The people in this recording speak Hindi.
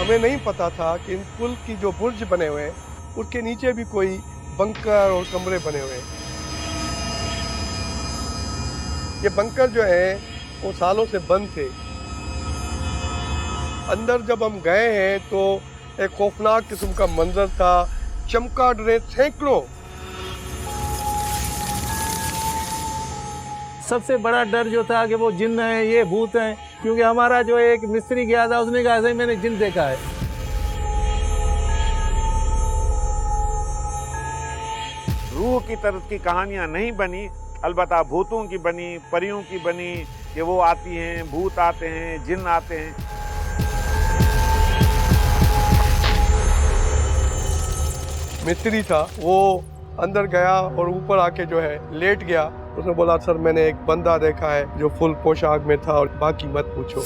हमें नहीं पता था कि इन पुल की जो बुर्ज बने हुए हैं उसके नीचे भी कोई बंकर और कमरे बने हुए हैं। ये बंकर जो है वो सालों से बंद थे। अंदर जब हम गए हैं तो एक खौफनाक किस्म का मंजर था। चमगादड़ रहे सैकड़ों। सबसे बड़ा डर जो था कि वो जिन्न है, ये भूत हैं, क्योंकि हमारा जो एक मिस्त्री गया था उसने कहा ऐसे ही मैंने जिन्न देखा है। रूह की तरह की कहानियां नहीं बनी, अलबत्ता भूतों की बनी, परियों की बनी कि वो आती हैं, भूत आते हैं, जिन्न आते हैं। मिस्त्री था वो अंदर गया और ऊपर आके जो है लेट गया। उसने बोला सर मैंने एक बंदा देखा है जो फुल पोशाक में था और बाकी मत पूछो।